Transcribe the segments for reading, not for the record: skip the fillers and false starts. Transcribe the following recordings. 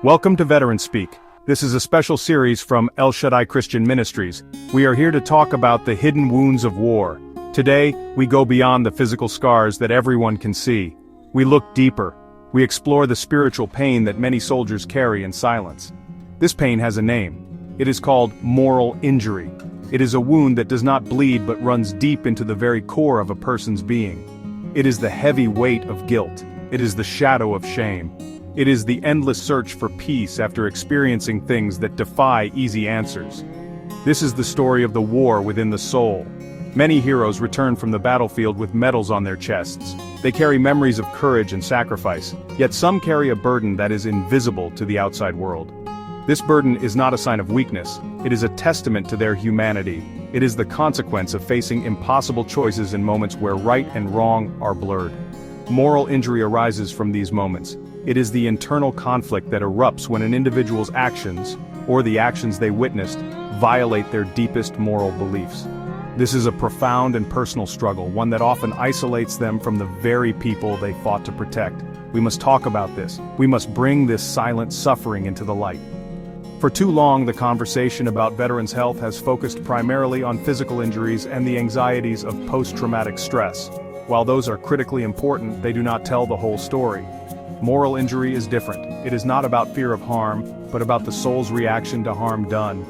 Welcome to Veteran Speak. This is a special series from El Shaddai Christian Ministries. We are here to talk about the hidden wounds of war. Today, we go beyond the physical scars that everyone can see. We look deeper. We explore the spiritual pain that many soldiers carry in silence. This pain has a name. It is called moral injury. It is a wound that does not bleed but runs deep into the very core of a person's being. It is the heavy weight of guilt. It is the shadow of shame. It is the endless search for peace after experiencing things that defy easy answers. This is the story of the war within the soul. Many heroes return from the battlefield with medals on their chests. They carry memories of courage and sacrifice, yet some carry a burden that is invisible to the outside world. This burden is not a sign of weakness, it is a testament to their humanity. It is the consequence of facing impossible choices in moments where right and wrong are blurred. Moral injury arises from these moments. It is the internal conflict that erupts when an individual's actions, or the actions they witnessed, violate their deepest moral beliefs. This is a profound and personal struggle, one that often isolates them from the very people they fought to protect. We must talk about this. We must bring this silent suffering into the light. For too long, the conversation about veterans' health has focused primarily on physical injuries and the anxieties of post-traumatic stress. While those are critically important, they do not tell the whole story. Moral injury is different. It is not about fear of harm, but about the soul's reaction to harm done.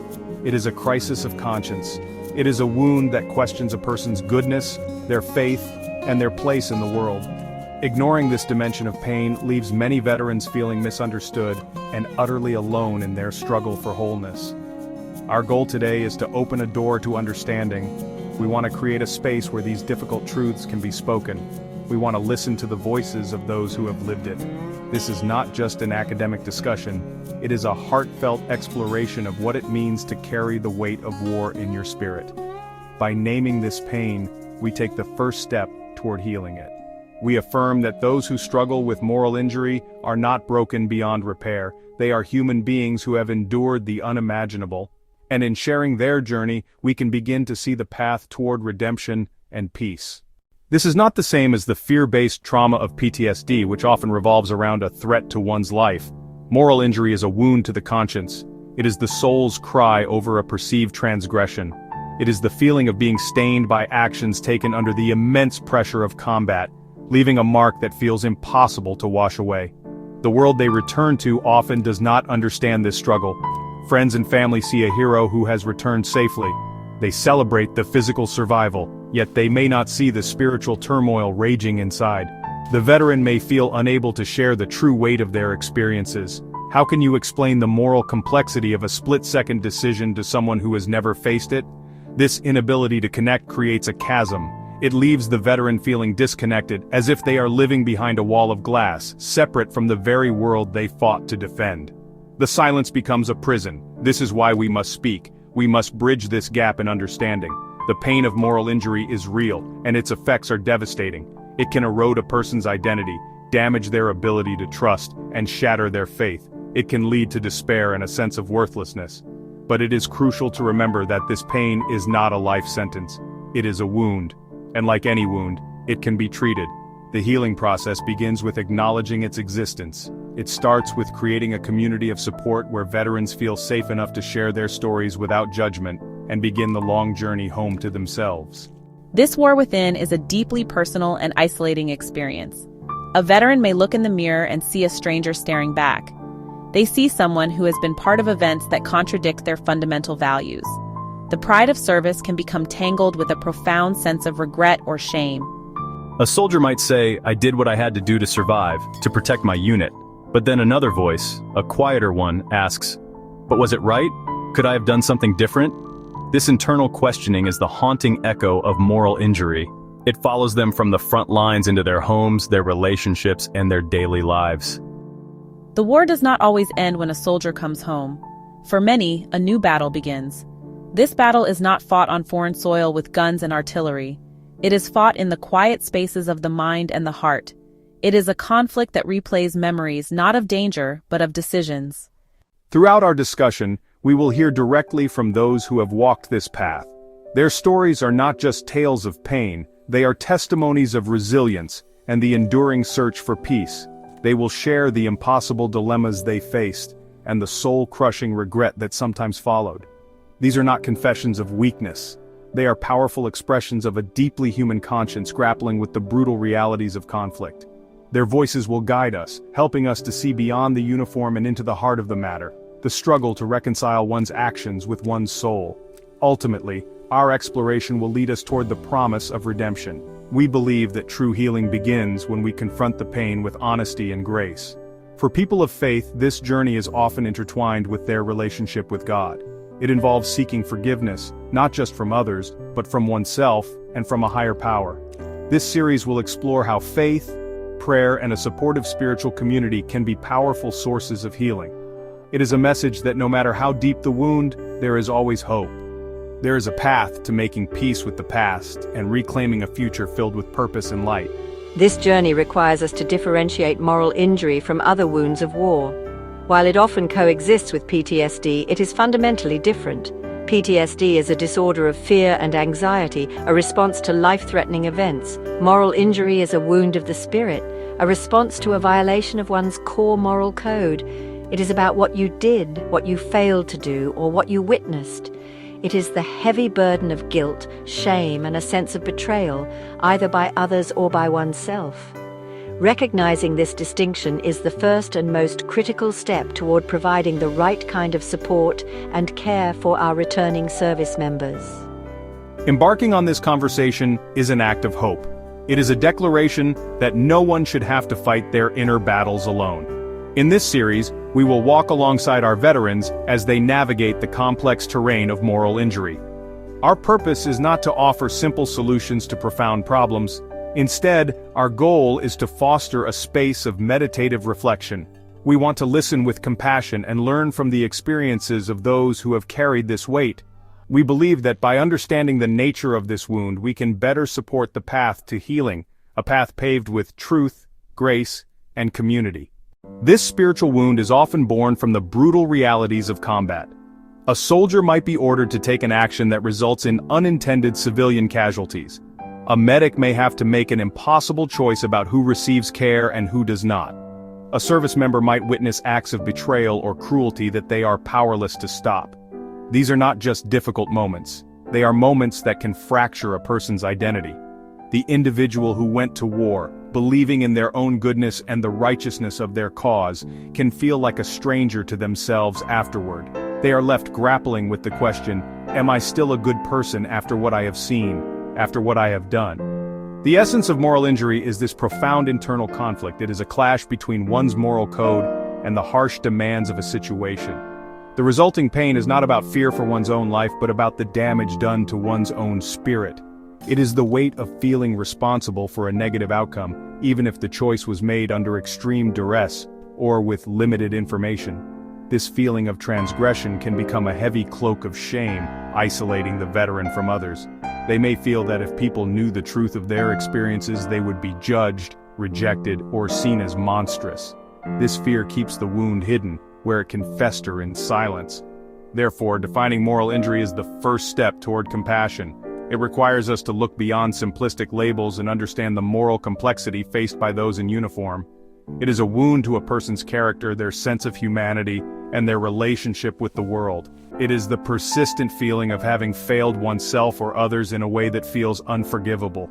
It is a crisis of conscience. It is a wound that questions a person's goodness, their faith, and their place in the world. Ignoring this dimension of pain leaves many veterans feeling misunderstood and utterly alone in their struggle for wholeness. Our goal today is to open a door to understanding. We want to create a space where these difficult truths can be spoken. We want to listen to the voices of those who have lived it. This is not just an academic discussion, it is a heartfelt exploration of what it means to carry the weight of war in your spirit. By naming this pain, we take the first step toward healing it. We affirm that those who struggle with moral injury are not broken beyond repair. They are human beings who have endured the unimaginable, and in sharing their journey, we can begin to see the path toward redemption and peace. This is not the same as the fear-based trauma of PTSD, which often revolves around a threat to one's life. Moral injury is a wound to the conscience. It is the soul's cry over a perceived transgression. It is the feeling of being stained by actions taken under the immense pressure of combat, leaving a mark that feels impossible to wash away. The world they return to often does not understand this struggle. Friends and family see a hero who has returned safely. They celebrate the physical survival, yet they may not see the spiritual turmoil raging inside. The veteran may feel unable to share the true weight of their experiences. How can you explain the moral complexity of a split-second decision to someone who has never faced it? This inability to connect creates a chasm. It leaves the veteran feeling disconnected, as if they are living behind a wall of glass, separate from the very world they fought to defend. The silence becomes a prison. This is why we must speak. We must bridge this gap in understanding. The pain of moral injury is real, and its effects are devastating. It can erode a person's identity, damage their ability to trust, and shatter their faith. It can lead to despair and a sense of worthlessness. But it is crucial to remember that this pain is not a life sentence. It is a wound. And like any wound, it can be treated. The healing process begins with acknowledging its existence. It starts with creating a community of support where veterans feel safe enough to share their stories without judgment and begin the long journey home to themselves. This war within is a deeply personal and isolating experience. A veteran may look in the mirror and see a stranger staring back. They see someone who has been part of events that contradict their fundamental values. The pride of service can become tangled with a profound sense of regret or shame. A soldier might say, "I did what I had to do to survive, to protect my unit." But then another voice, a quieter one, asks, "But was it right? Could I have done something different?" This internal questioning is the haunting echo of moral injury. It follows them from the front lines into their homes, their relationships, and their daily lives. The war does not always end when a soldier comes home. For many, a new battle begins. This battle is not fought on foreign soil with guns and artillery. It is fought in the quiet spaces of the mind and the heart. It is a conflict that replays memories not of danger, but of decisions. Throughout our discussion, we will hear directly from those who have walked this path. Their stories are not just tales of pain, they are testimonies of resilience and the enduring search for peace. They will share the impossible dilemmas they faced, and the soul-crushing regret that sometimes followed. These are not confessions of weakness. They are powerful expressions of a deeply human conscience grappling with the brutal realities of conflict. Their voices will guide us, helping us to see beyond the uniform and into the heart of the matter, the struggle to reconcile one's actions with one's soul. Ultimately, our exploration will lead us toward the promise of redemption. We believe that true healing begins when we confront the pain with honesty and grace. For people of faith, this journey is often intertwined with their relationship with God. It involves seeking forgiveness, not just from others, but from oneself and from a higher power. This series will explore how faith, prayer, and a supportive spiritual community can be powerful sources of healing. It is a message that no matter how deep the wound, there is always hope. There is a path to making peace with the past and reclaiming a future filled with purpose and light. This journey requires us to differentiate moral injury from other wounds of war. While it often coexists with PTSD, it is fundamentally different. PTSD is a disorder of fear and anxiety, a response to life-threatening events. Moral injury is a wound of the spirit, a response to a violation of one's core moral code. It is about what you did, what you failed to do, or what you witnessed. It is the heavy burden of guilt, shame, and a sense of betrayal, either by others or by oneself. Recognizing this distinction is the first and most critical step toward providing the right kind of support and care for our returning service members. Embarking on this conversation is an act of hope. It is a declaration that no one should have to fight their inner battles alone. In this series, we will walk alongside our veterans as they navigate the complex terrain of moral injury. Our purpose is not to offer simple solutions to profound problems. Instead, our goal is to foster a space of meditative reflection. We want to listen with compassion and learn from the experiences of those who have carried this weight. We believe that by understanding the nature of this wound, we can better support the path to healing, a path paved with truth, grace, and community. This spiritual wound is often born from the brutal realities of combat. A soldier might be ordered to take an action that results in unintended civilian casualties. A medic may have to make an impossible choice about who receives care and who does not. A service member might witness acts of betrayal or cruelty that they are powerless to stop. These are not just difficult moments. They are moments that can fracture a person's identity. The individual who went to war, believing in their own goodness and the righteousness of their cause, can feel like a stranger to themselves afterward. They are left grappling with the question, am I still a good person after what I have seen, after what I have done? The essence of moral injury is this profound internal conflict. It is a clash between one's moral code and the harsh demands of a situation. The resulting pain is not about fear for one's own life, but about the damage done to one's own spirit. It is the weight of feeling responsible for a negative outcome, even if the choice was made under extreme duress or with limited information. This feeling of transgression can become a heavy cloak of shame, isolating the veteran from others. They may feel that if people knew the truth of their experiences, they would be judged, rejected, or seen as monstrous. This fear keeps the wound hidden, where it can fester in silence. Therefore, defining moral injury is the first step toward compassion. It requires us to look beyond simplistic labels and understand the moral complexity faced by those in uniform. It is a wound to a person's character, their sense of humanity, and their relationship with the world. It is the persistent feeling of having failed oneself or others in a way that feels unforgivable.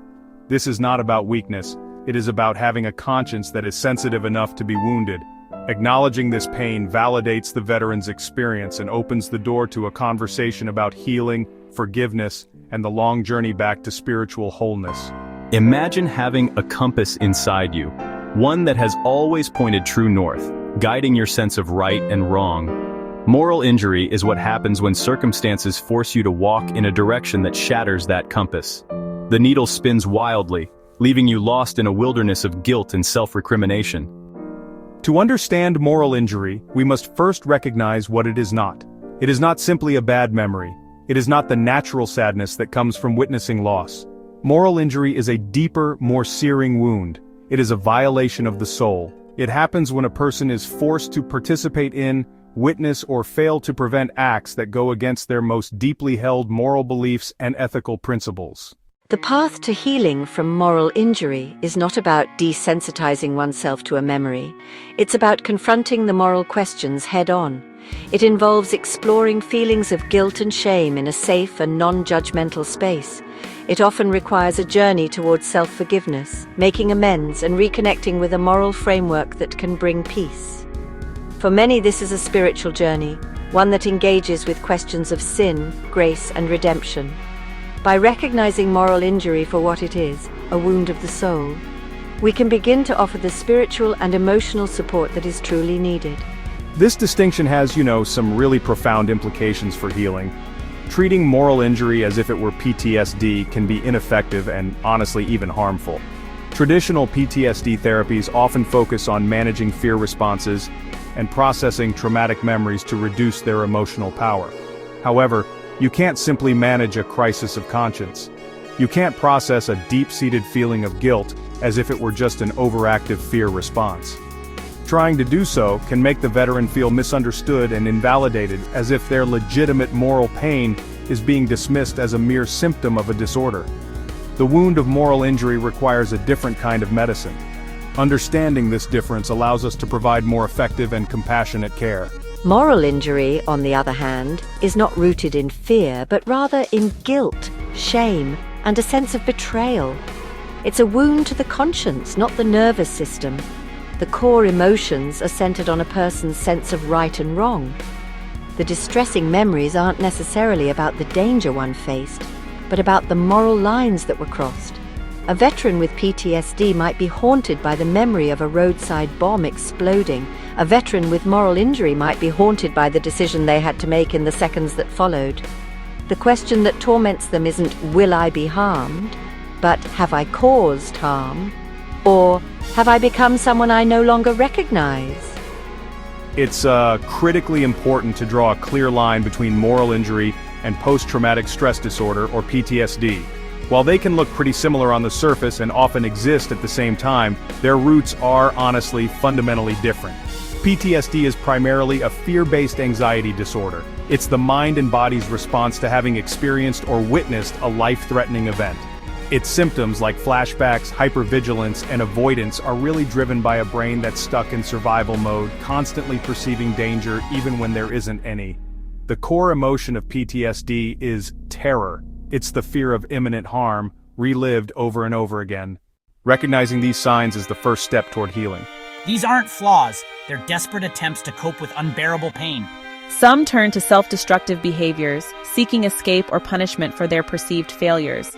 This is not about weakness. It is about having a conscience that is sensitive enough to be wounded. Acknowledging this pain validates the veteran's experience and opens the door to a conversation about healing, forgiveness, and the long journey back to spiritual wholeness. Imagine having a compass inside you, one that has always pointed true north, guiding your sense of right and wrong. Moral injury is what happens when circumstances force you to walk in a direction that shatters that compass. The needle spins wildly, leaving you lost in a wilderness of guilt and self-recrimination. To understand moral injury, we must first recognize what it is not. It is not simply a bad memory. It is not the natural sadness that comes from witnessing loss. Moral injury is a deeper, more searing wound. It is a violation of the soul. It happens when a person is forced to participate in, witness, or fail to prevent acts that go against their most deeply held moral beliefs and ethical principles. The path to healing from moral injury is not about desensitizing oneself to a memory. It's about confronting the moral questions head-on. It involves exploring feelings of guilt and shame in a safe and non-judgmental space. It often requires a journey towards self-forgiveness, making amends and reconnecting with a moral framework that can bring peace. For many, this is a spiritual journey, one that engages with questions of sin, grace, and redemption. By recognizing moral injury for what it is, a wound of the soul, we can begin to offer the spiritual and emotional support that is truly needed. This distinction has, some really profound implications for healing. Treating moral injury as if it were PTSD can be ineffective and, honestly, even harmful. Traditional PTSD therapies often focus on managing fear responses and processing traumatic memories to reduce their emotional power. However, you can't simply manage a crisis of conscience. You can't process a deep-seated feeling of guilt as if it were just an overactive fear response. Trying to do so can make the veteran feel misunderstood and invalidated, as if their legitimate moral pain is being dismissed as a mere symptom of a disorder. The wound of moral injury requires a different kind of medicine. Understanding this difference allows us to provide more effective and compassionate care. Moral injury, on the other hand, is not rooted in fear, but rather in guilt, shame, and a sense of betrayal. It's a wound to the conscience, not the nervous system. The core emotions are centered on a person's sense of right and wrong. The distressing memories aren't necessarily about the danger one faced, but about the moral lines that were crossed. A veteran with PTSD might be haunted by the memory of a roadside bomb exploding. A veteran with moral injury might be haunted by the decision they had to make in the seconds that followed. The question that torments them isn't, will I be harmed? But have I caused harm? Or have I become someone I no longer recognize? It's critically important to draw a clear line between moral injury and post-traumatic stress disorder, or PTSD. While they can look pretty similar on the surface and often exist at the same time, their roots are, honestly, fundamentally different. PTSD is primarily a fear-based anxiety disorder. It's the mind and body's response to having experienced or witnessed a life-threatening event. Its symptoms like flashbacks, hypervigilance, and avoidance are really driven by a brain that's stuck in survival mode, constantly perceiving danger even when there isn't any. The core emotion of PTSD is terror. It's the fear of imminent harm, relived over and over again. Recognizing these signs is the first step toward healing. These aren't flaws, they're desperate attempts to cope with unbearable pain. Some turn to self-destructive behaviors, seeking escape or punishment for their perceived failures.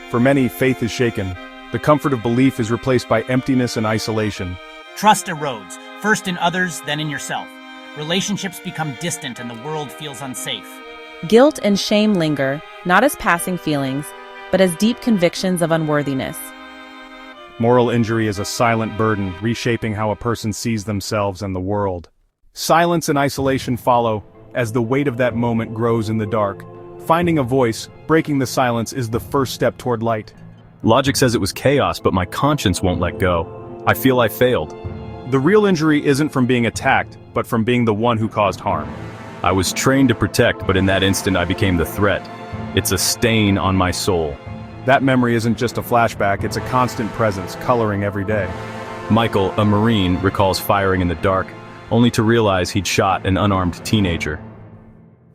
For many, faith is shaken. The comfort of belief is replaced by emptiness and isolation. Trust erodes, first in others, then in yourself. Relationships become distant and the world feels unsafe. Guilt and shame linger, not as passing feelings, but as deep convictions of unworthiness. Moral injury is a silent burden, reshaping how a person sees themselves and the world. Silence and isolation follow, as the weight of that moment grows in the dark. Finding a voice, breaking the silence, is the first step toward light. Logic says it was chaos, but my conscience won't let go. I feel I failed. The real injury isn't from being attacked, but from being the one who caused harm. I was trained to protect, but in that instant I became the threat. It's a stain on my soul. That memory isn't just a flashback, it's a constant presence, coloring every day. Michael, a Marine, recalls firing in the dark, only to realize he'd shot an unarmed teenager.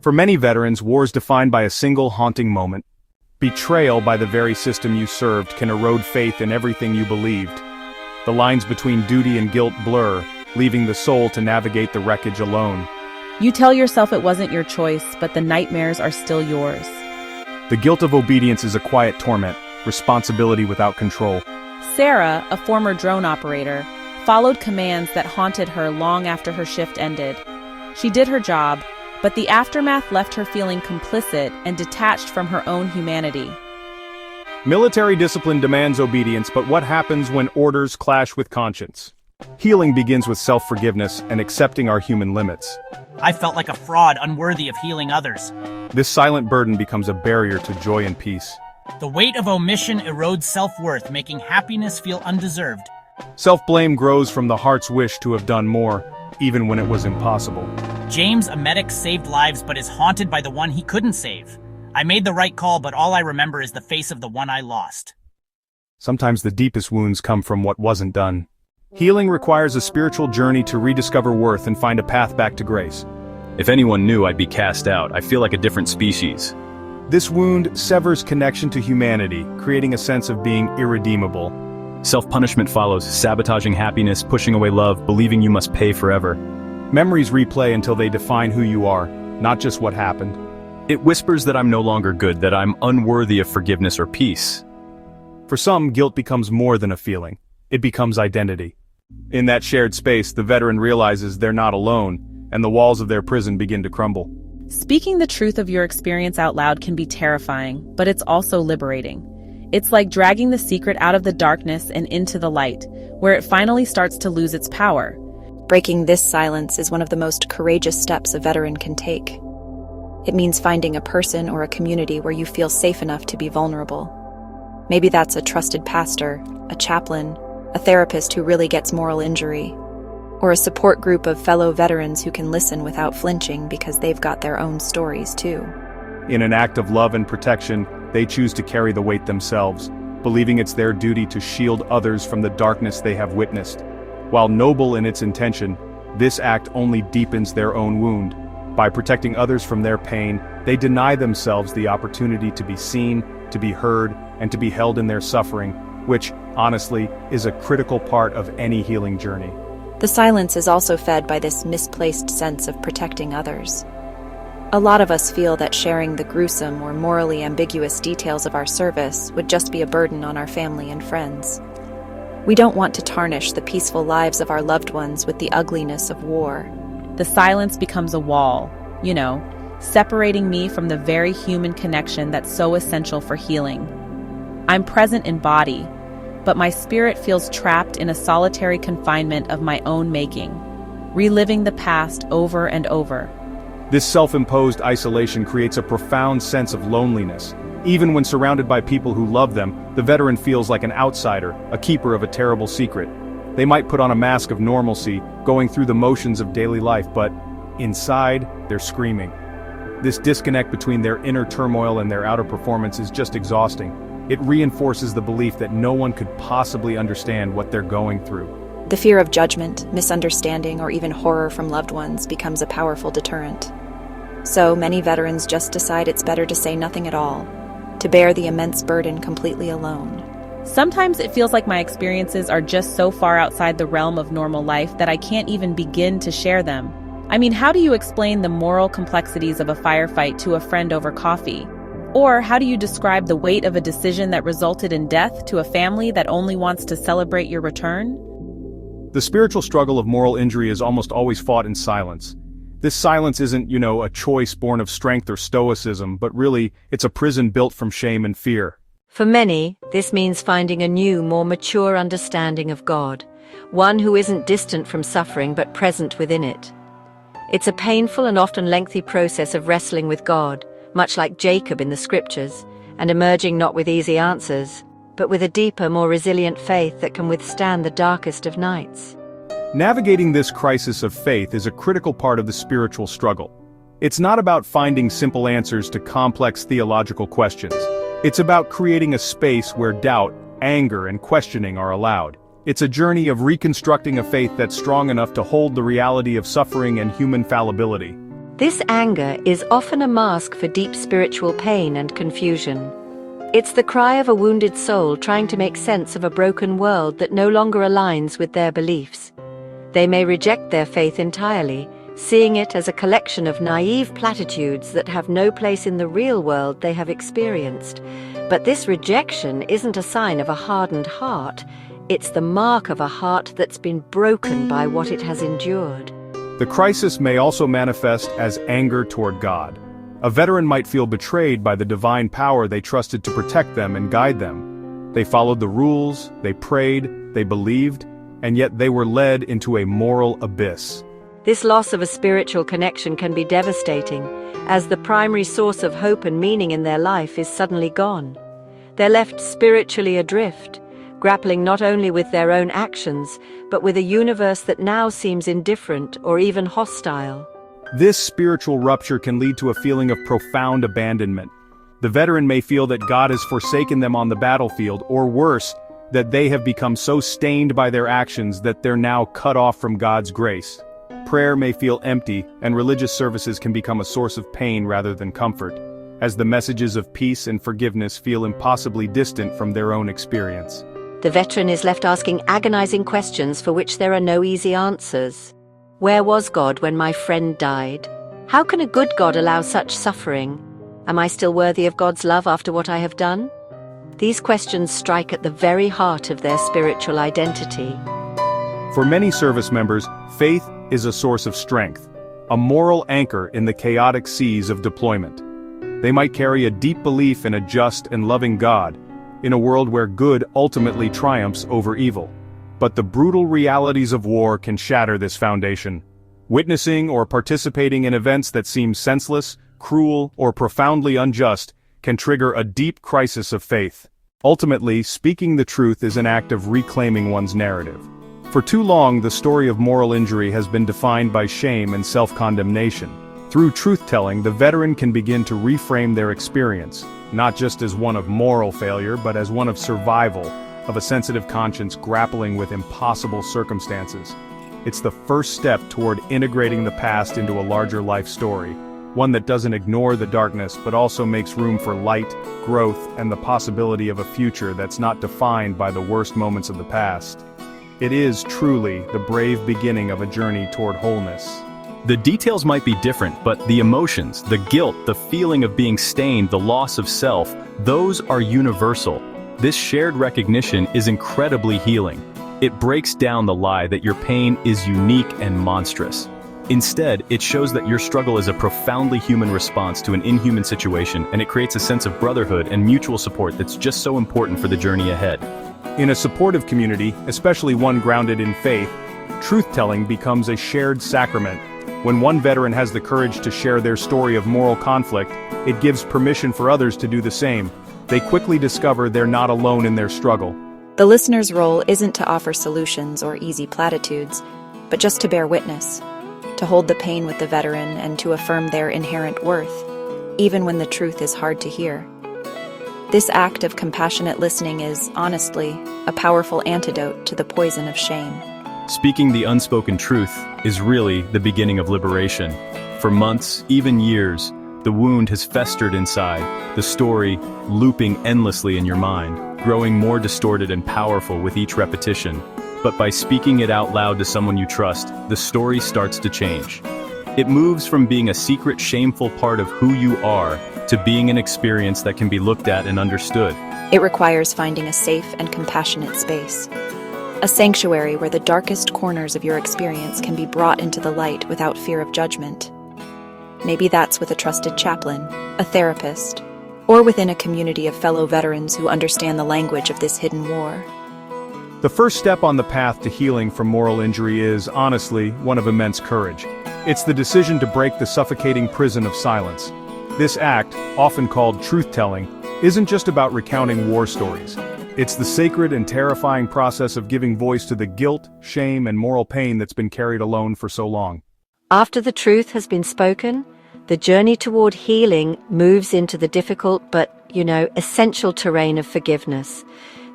For many veterans, war is defined by a single haunting moment. Betrayal by the very system you served can erode faith in everything you believed. The lines between duty and guilt blur, leaving the soul to navigate the wreckage alone. You tell yourself it wasn't your choice, but the nightmares are still yours. The guilt of obedience is a quiet torment, responsibility without control. Sarah, a former drone operator, followed commands that haunted her long after her shift ended. She did her job, but the aftermath left her feeling complicit and detached from her own humanity. Military discipline demands obedience, but what happens when orders clash with conscience? Healing begins with self-forgiveness and accepting our human limits. I felt like a fraud, unworthy of healing others. This silent burden becomes a barrier to joy and peace. The weight of omission erodes self-worth, making happiness feel undeserved. Self-blame grows from the heart's wish to have done more, even when it was impossible. James, a medic, saved lives but is haunted by the one he couldn't save. I made the right call, but all I remember is the face of the one I lost. Sometimes the deepest wounds come from what wasn't done. Healing requires a spiritual journey to rediscover worth and find a path back to grace. If anyone knew I'd be cast out, I feel like a different species. This wound severs connection to humanity, creating a sense of being irredeemable. Self-punishment follows, sabotaging happiness, pushing away love, believing you must pay forever. Memories replay until they define who you are, not just what happened. It whispers that I'm no longer good, that I'm unworthy of forgiveness or peace. For some, guilt becomes more than a feeling. It becomes identity. In that shared space, the veteran realizes they're not alone, and the walls of their prison begin to crumble. Speaking the truth of your experience out loud can be terrifying, but it's also liberating. It's like dragging the secret out of the darkness and into the light, where it finally starts to lose its power. Breaking this silence is one of the most courageous steps a veteran can take. It means finding a person or a community where you feel safe enough to be vulnerable. Maybe that's a trusted pastor, a chaplain, a therapist who really gets moral injury, or a support group of fellow veterans who can listen without flinching because they've got their own stories too. In an act of love and protection, they choose to carry the weight themselves, believing it's their duty to shield others from the darkness they have witnessed. While noble in its intention, this act only deepens their own wound. By protecting others from their pain, they deny themselves the opportunity to be seen, to be heard, and to be held in their suffering, which, honestly, is a critical part of any healing journey. The silence is also fed by this misplaced sense of protecting others. A lot of us feel that sharing the gruesome or morally ambiguous details of our service would just be a burden on our family and friends. We don't want to tarnish the peaceful lives of our loved ones with the ugliness of war. The silence becomes a wall, separating me from the very human connection that's so essential for healing. I'm present in body, but my spirit feels trapped in a solitary confinement of my own making, reliving the past over and over. This self-imposed isolation creates a profound sense of loneliness. Even when surrounded by people who love them, the veteran feels like an outsider, a keeper of a terrible secret. They might put on a mask of normalcy, going through the motions of daily life, but inside, they're screaming. This disconnect between their inner turmoil and their outer performance is just exhausting. It reinforces the belief that no one could possibly understand what they're going through. The fear of judgment, misunderstanding, or even horror from loved ones becomes a powerful deterrent. So many veterans just decide it's better to say nothing at all, to bear the immense burden completely alone. Sometimes it feels like my experiences are just so far outside the realm of normal life that I can't even begin to share them. I mean, how do you explain the moral complexities of a firefight to a friend over coffee? Or how do you describe the weight of a decision that resulted in death to a family that only wants to celebrate your return? The spiritual struggle of moral injury is almost always fought in silence. This silence isn't, a choice born of strength or stoicism, but really, it's a prison built from shame and fear. For many, this means finding a new, more mature understanding of God, one who isn't distant from suffering but present within it. It's a painful and often lengthy process of wrestling with God, much like Jacob in the scriptures, and emerging not with easy answers, but with a deeper, more resilient faith that can withstand the darkest of nights. Navigating this crisis of faith is a critical part of the spiritual struggle. It's not about finding simple answers to complex theological questions. It's about creating a space where doubt, anger, and questioning are allowed. It's a journey of reconstructing a faith that's strong enough to hold the reality of suffering and human fallibility. This anger is often a mask for deep spiritual pain and confusion. It's the cry of a wounded soul trying to make sense of a broken world that no longer aligns with their beliefs. They may reject their faith entirely, seeing it as a collection of naive platitudes that have no place in the real world they have experienced. But this rejection isn't a sign of a hardened heart. It's the mark of a heart that's been broken by what it has endured. The crisis may also manifest as anger toward God. A veteran might feel betrayed by the divine power they trusted to protect them and guide them. They followed the rules, they prayed, they believed, and yet they were led into a moral abyss. This loss of a spiritual connection can be devastating, as the primary source of hope and meaning in their life is suddenly gone. They're left spiritually adrift, grappling not only with their own actions, but with a universe that now seems indifferent or even hostile. This spiritual rupture can lead to a feeling of profound abandonment. The veteran may feel that God has forsaken them on the battlefield, or worse, that they have become so stained by their actions that they're now cut off from God's grace. Prayer may feel empty, and religious services can become a source of pain rather than comfort, as the messages of peace and forgiveness feel impossibly distant from their own experience. The veteran is left asking agonizing questions for which there are no easy answers. Where was God when my friend died? How can a good God allow such suffering? Am I still worthy of God's love after what I have done? These questions strike at the very heart of their spiritual identity. For many service members, faith is a source of strength, a moral anchor in the chaotic seas of deployment. They might carry a deep belief in a just and loving God, in a world where good ultimately triumphs over evil. But the brutal realities of war can shatter this foundation. Witnessing or participating in events that seem senseless, cruel, or profoundly unjust can trigger a deep crisis of faith. Ultimately, speaking the truth is an act of reclaiming one's narrative. For too long, the story of moral injury has been defined by shame and self-condemnation. Through truth-telling, the veteran can begin to reframe their experience, not just as one of moral failure, but as one of survival, of a sensitive conscience grappling with impossible circumstances. It's the first step toward integrating the past into a larger life story, one that doesn't ignore the darkness but also makes room for light, growth, and the possibility of a future that's not defined by the worst moments of the past. It is truly the brave beginning of a journey toward wholeness. The details might be different, but the emotions, the guilt, the feeling of being stained, the loss of self, those are universal. This shared recognition is incredibly healing. It breaks down the lie that your pain is unique and monstrous. Instead, it shows that your struggle is a profoundly human response to an inhuman situation, and it creates a sense of brotherhood and mutual support that's just so important for the journey ahead. In a supportive community, especially one grounded in faith, truth-telling becomes a shared sacrament. When one veteran has the courage to share their story of moral conflict, it gives permission for others to do the same. They quickly discover they're not alone in their struggle. The listener's role isn't to offer solutions or easy platitudes, but just to bear witness, to hold the pain with the veteran and to affirm their inherent worth, even when the truth is hard to hear. This act of compassionate listening is, honestly, a powerful antidote to the poison of shame. Speaking the unspoken truth is really the beginning of liberation. For months, even years, the wound has festered inside, the story looping endlessly in your mind, growing more distorted and powerful with each repetition. But by speaking it out loud to someone you trust, the story starts to change. It moves from being a secret, shameful part of who you are to being an experience that can be looked at and understood. It requires finding a safe and compassionate space, a sanctuary where the darkest corners of your experience can be brought into the light without fear of judgment. Maybe that's with a trusted chaplain, a therapist, or within a community of fellow veterans who understand the language of this hidden war. The first step on the path to healing from moral injury is, honestly, one of immense courage. It's the decision to break the suffocating prison of silence. This act, often called truth-telling, isn't just about recounting war stories. It's the sacred and terrifying process of giving voice to the guilt, shame, and moral pain that's been carried alone for so long. After the truth has been spoken, the journey toward healing moves into the difficult but, essential terrain of forgiveness.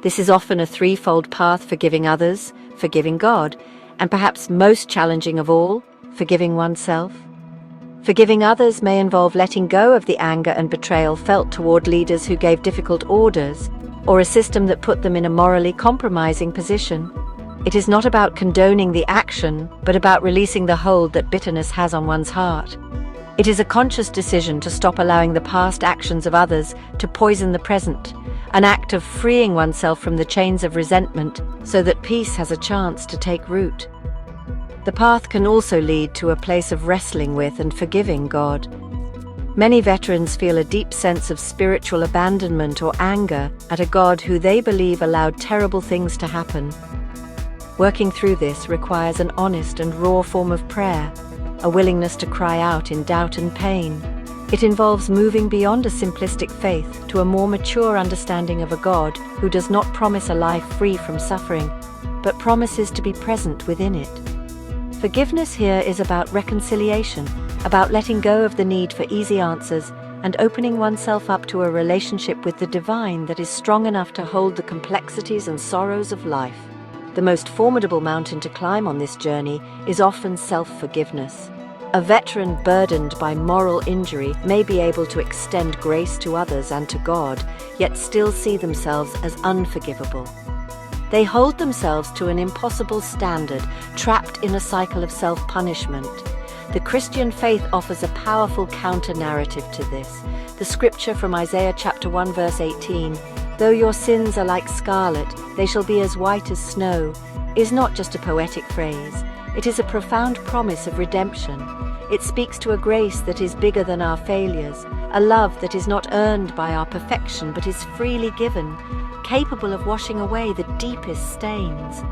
This is often a threefold path: forgiving others, forgiving God, and perhaps most challenging of all, forgiving oneself. Forgiving others may involve letting go of the anger and betrayal felt toward leaders who gave difficult orders, or a system that put them in a morally compromising position. It is not about condoning the action, but about releasing the hold that bitterness has on one's heart. It is a conscious decision to stop allowing the past actions of others to poison the present, an act of freeing oneself from the chains of resentment so that peace has a chance to take root. The path can also lead to a place of wrestling with and forgiving God. Many veterans feel a deep sense of spiritual abandonment or anger at a God who they believe allowed terrible things to happen. Working through this requires an honest and raw form of prayer, a willingness to cry out in doubt and pain. It involves moving beyond a simplistic faith to a more mature understanding of a God who does not promise a life free from suffering, but promises to be present within it. Forgiveness here is about reconciliation, about letting go of the need for easy answers and opening oneself up to a relationship with the divine that is strong enough to hold the complexities and sorrows of life. The most formidable mountain to climb on this journey is often self-forgiveness. A veteran burdened by moral injury may be able to extend grace to others and to God, yet still see themselves as unforgivable. They hold themselves to an impossible standard, trapped in a cycle of self-punishment. The Christian faith offers a powerful counter-narrative to this. The scripture from Isaiah chapter 1 verse 18, "Though your sins are like scarlet, they shall be as white as snow," is not just a poetic phrase. It is a profound promise of redemption. It speaks to a grace that is bigger than our failures, a love that is not earned by our perfection but is freely given, capable of washing away the deepest stains.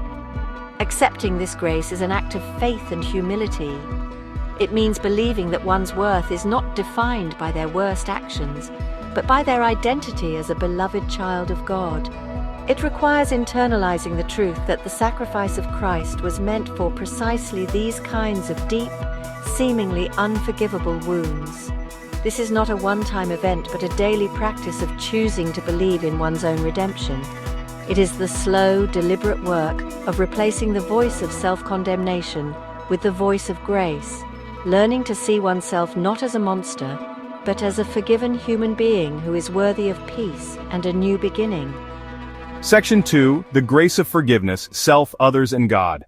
Accepting this grace is an act of faith and humility. It means believing that one's worth is not defined by their worst actions, but by their identity as a beloved child of God. It requires internalizing the truth that the sacrifice of Christ was meant for precisely these kinds of deep, seemingly unforgivable wounds. This is not a one-time event, but a daily practice of choosing to believe in one's own redemption. It is the slow, deliberate work of replacing the voice of self-condemnation with the voice of grace, learning to see oneself not as a monster, but as a forgiven human being who is worthy of peace and a new beginning. Section 2, the grace of forgiveness, self, others, and God.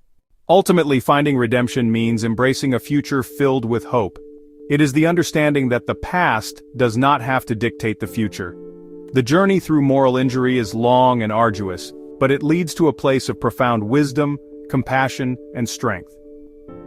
Ultimately, finding redemption means embracing a future filled with hope. It is the understanding that the past does not have to dictate the future. The journey through moral injury is long and arduous, but it leads to a place of profound wisdom, compassion, and strength.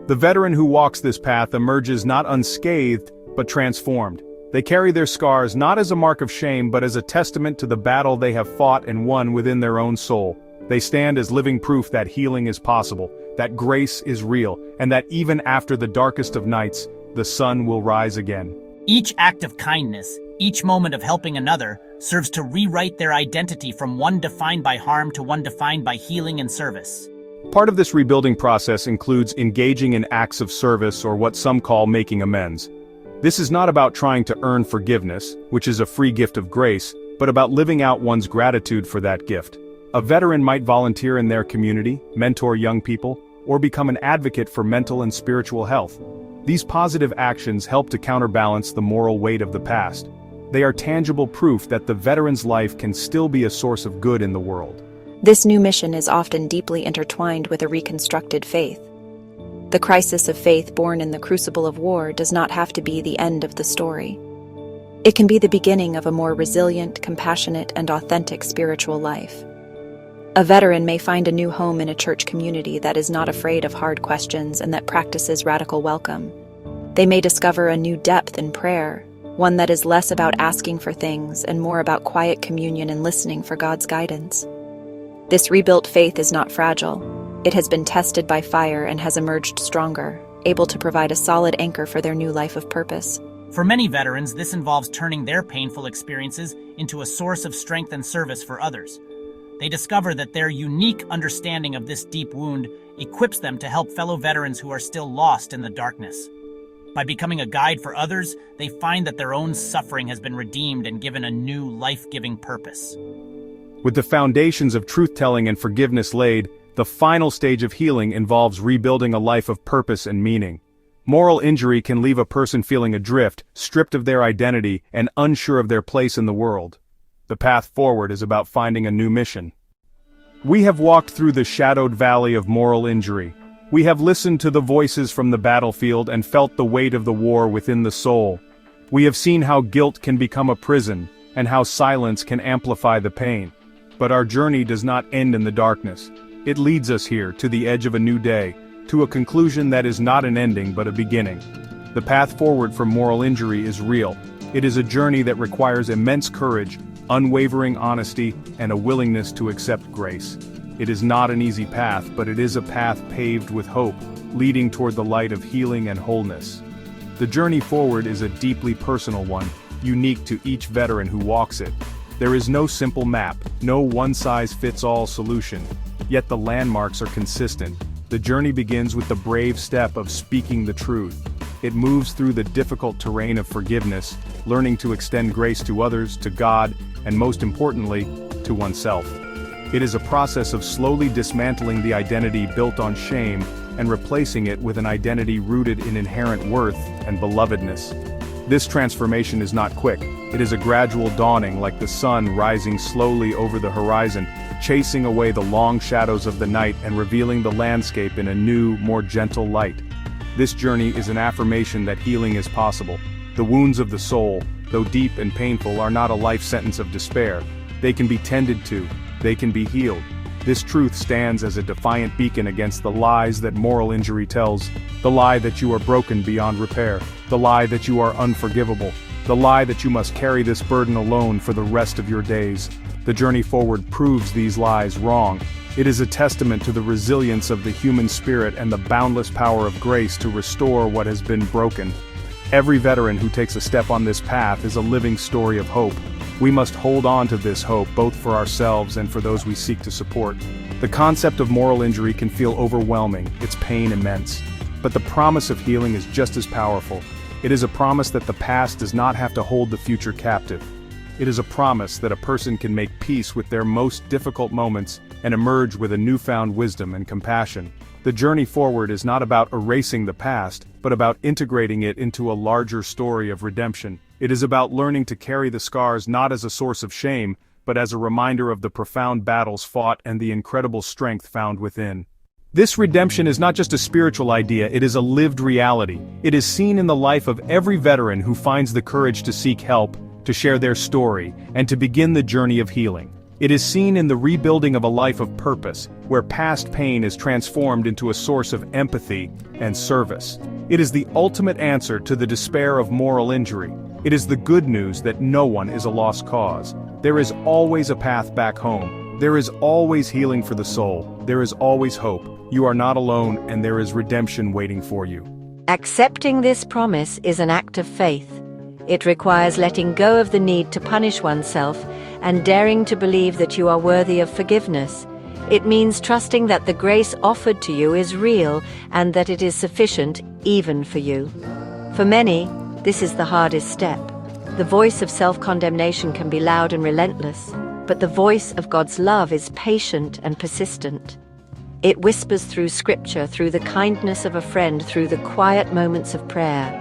The veteran who walks this path emerges not unscathed, but transformed. They carry their scars not as a mark of shame but as a testament to the battle they have fought and won within their own soul. They stand as living proof that healing is possible, that grace is real, and that even after the darkest of nights, the sun will rise again. Each act of kindness, each moment of helping another, serves to rewrite their identity from one defined by harm to one defined by healing and service. Part of this rebuilding process includes engaging in acts of service, or what some call making amends. This is not about trying to earn forgiveness, which is a free gift of grace, but about living out one's gratitude for that gift. A veteran might volunteer in their community, mentor young people, or become an advocate for mental and spiritual health. These positive actions help to counterbalance the moral weight of the past. They are tangible proof that the veteran's life can still be a source of good in the world. This new mission is often deeply intertwined with a reconstructed faith. The crisis of faith born in the crucible of war does not have to be the end of the story. It can be the beginning of a more resilient, compassionate, and authentic spiritual life. A veteran may find a new home in a church community that is not afraid of hard questions and that practices radical welcome. They may discover a new depth in prayer, one that is less about asking for things and more about quiet communion and listening for God's guidance. This rebuilt faith is not fragile. It has been tested by fire and has emerged stronger, able to provide a solid anchor for their new life of purpose. For many veterans, this involves turning their painful experiences into a source of strength and service for others. They discover that their unique understanding of this deep wound equips them to help fellow veterans who are still lost in the darkness. By becoming a guide for others, they find that their own suffering has been redeemed and given a new life-giving purpose. With the foundations of truth-telling and forgiveness laid, the final stage of healing involves rebuilding a life of purpose and meaning. Moral injury can leave a person feeling adrift, stripped of their identity, and unsure of their place in the world. The path forward is about finding a new mission. We have walked through the shadowed valley of moral injury. We have listened to the voices from the battlefield and felt the weight of the war within the soul. We have seen how guilt can become a prison, and how silence can amplify the pain. But our journey does not end in the darkness. It leads us here, to the edge of a new day, to a conclusion that is not an ending but a beginning. The path forward from moral injury is real. It is a journey that requires immense courage, unwavering honesty, and a willingness to accept grace. It is not an easy path, but it is a path paved with hope, leading toward the light of healing and wholeness. The journey forward is a deeply personal one, unique to each veteran who walks it. There is no simple map, no one-size-fits-all solution. Yet the landmarks are consistent. The journey begins with the brave step of speaking the truth. it moves through the difficult terrain of forgiveness, learning to extend grace to others, to God, and most importantly, to oneself. It is a process of slowly dismantling the identity built on shame and replacing it with an identity rooted in inherent worth and belovedness. This transformation is not quick. It is a gradual dawning, like the sun rising slowly over the horizon, chasing away the long shadows of the night and revealing the landscape in a new, more gentle light. This journey is an affirmation that healing is possible. The wounds of the soul, though deep and painful, are not a life sentence of despair. They can be tended to. They can be healed. This truth stands as a defiant beacon against the lies that moral injury tells, the lie that you are broken beyond repair, the lie that you are unforgivable, the lie that you must carry this burden alone for the rest of your days. The journey forward proves these lies wrong. It is a testament to the resilience of the human spirit and the boundless power of grace to restore what has been broken. Every veteran who takes a step on this path is a living story of hope. We must hold on to this hope both for ourselves and for those we seek to support. The concept of moral injury can feel overwhelming, its pain immense. But the promise of healing is just as powerful. It is a promise that the past does not have to hold the future captive. It is a promise that a person can make peace with their most difficult moments and emerge with a newfound wisdom and compassion. The journey forward is not about erasing the past, but about integrating it into a larger story of redemption. It is about learning to carry the scars not as a source of shame, but as a reminder of the profound battles fought and the incredible strength found within. This redemption is not just a spiritual idea, it is a lived reality. It is seen in the life of every veteran who finds the courage to seek help, to share their story, and to begin the journey of healing. It is seen in the rebuilding of a life of purpose, where past pain is transformed into a source of empathy and service. It is the ultimate answer to the despair of moral injury. It is the good news that no one is a lost cause. There is always a path back home. There is always healing for the soul. There is always hope. You are not alone, and there is redemption waiting for you. Accepting this promise is an act of faith. It requires letting go of the need to punish oneself and daring to believe that you are worthy of forgiveness. It means trusting that the grace offered to you is real and that it is sufficient even for you. For many, this is the hardest step. The voice of self-condemnation can be loud and relentless, but the voice of God's love is patient and persistent. It whispers through scripture, through the kindness of a friend, through the quiet moments of prayer.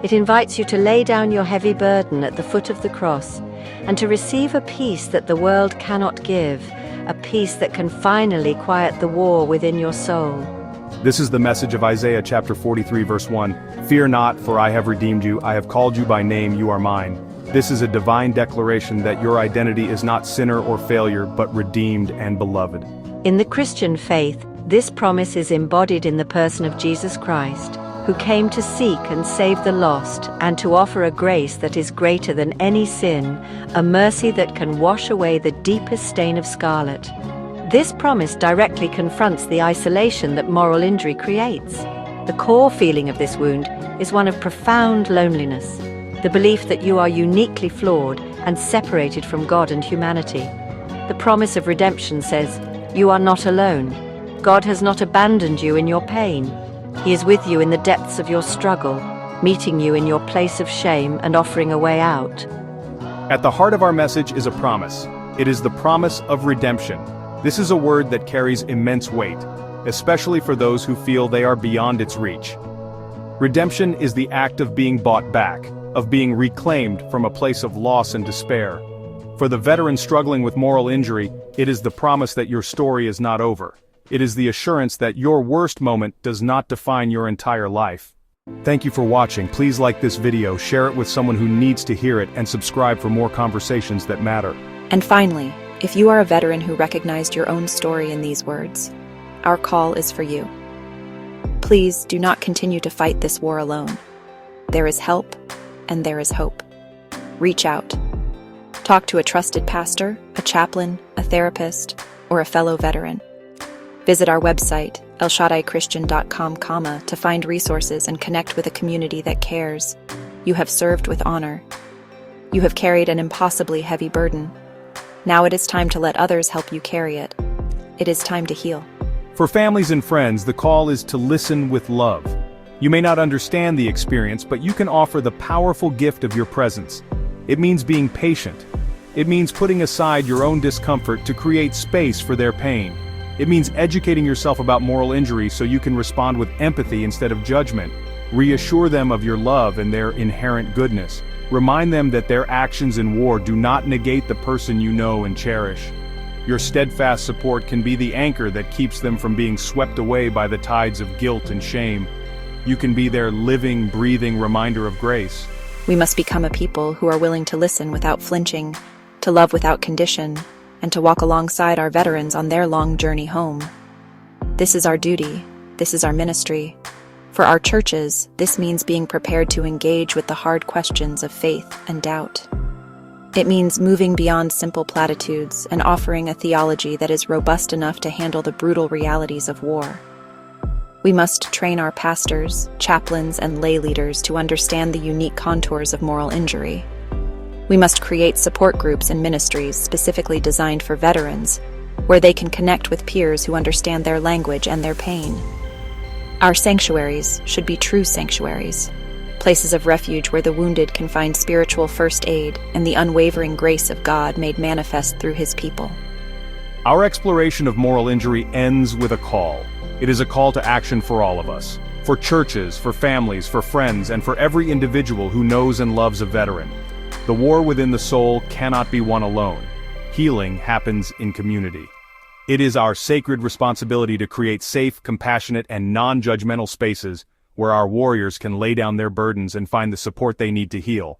It invites you to lay down your heavy burden at the foot of the cross and to receive a peace that the world cannot give, a peace that can finally quiet the war within your soul. This is the message of Isaiah chapter 43 verse 1. Fear not, for I have redeemed you, I have called you by name, you are mine. This is a divine declaration that your identity is not sinner or failure, but redeemed and beloved. In the Christian faith, this promise is embodied in the person of Jesus Christ, who came to seek and save the lost and to offer a grace that is greater than any sin, a mercy that can wash away the deepest stain of scarlet. This promise directly confronts the isolation that moral injury creates. The core feeling of this wound is one of profound loneliness, the belief that you are uniquely flawed and separated from God and humanity. The promise of redemption says, you are not alone. God has not abandoned you in your pain. He is with you in the depths of your struggle, meeting you in your place of shame and offering a way out. At the heart of our message is a promise. It is the promise of redemption. This is a word that carries immense weight, especially for those who feel they are beyond its reach. Redemption is the act of being bought back, of being reclaimed from a place of loss and despair. For the veteran struggling with moral injury, it is the promise that your story is not over. It is the assurance that your worst moment does not define your entire life. Thank you for watching. Please like this video, share it with someone who needs to hear it, and subscribe for more conversations that matter. And finally, if you are a veteran who recognized your own story in these words, our call is for you. Please do not continue to fight this war alone. There is help, and there is hope. Reach out. Talk to a trusted pastor, a chaplain, a therapist, or a fellow veteran. Visit our website, elshaddaichristian.com, to find resources and connect with a community that cares. You have served with honor. You have carried an impossibly heavy burden. Now it is time to let others help you carry it. It is time to heal. For families and friends, the call is to listen with love. You may not understand the experience, but you can offer the powerful gift of your presence. It means being patient. It means putting aside your own discomfort to create space for their pain. It means educating yourself about moral injury so you can respond with empathy instead of judgment. Reassure them of your love and their inherent goodness. Remind them that their actions in war do not negate the person you know and cherish. Your steadfast support can be the anchor that keeps them from being swept away by the tides of guilt and shame. You can be their living, breathing reminder of grace. We must become a people who are willing to listen without flinching, to love without condition, and to walk alongside our veterans on their long journey home. This is our duty. This is our ministry. For our churches, this means being prepared to engage with the hard questions of faith and doubt. It means moving beyond simple platitudes and offering a theology that is robust enough to handle the brutal realities of war. We must train our pastors, chaplains, and lay leaders to understand the unique contours of moral injury. We must create support groups and ministries specifically designed for veterans, where they can connect with peers who understand their language and their pain. Our sanctuaries should be true sanctuaries, places of refuge where the wounded can find spiritual first aid and the unwavering grace of God made manifest through His people. Our exploration of moral injury ends with a call. It is a call to action for all of us. For churches, for families, for friends, and for every individual who knows and loves a veteran. The war within the soul cannot be won alone. Healing happens in community. It is our sacred responsibility to create safe, compassionate, and non-judgmental spaces where our warriors can lay down their burdens and find the support they need to heal.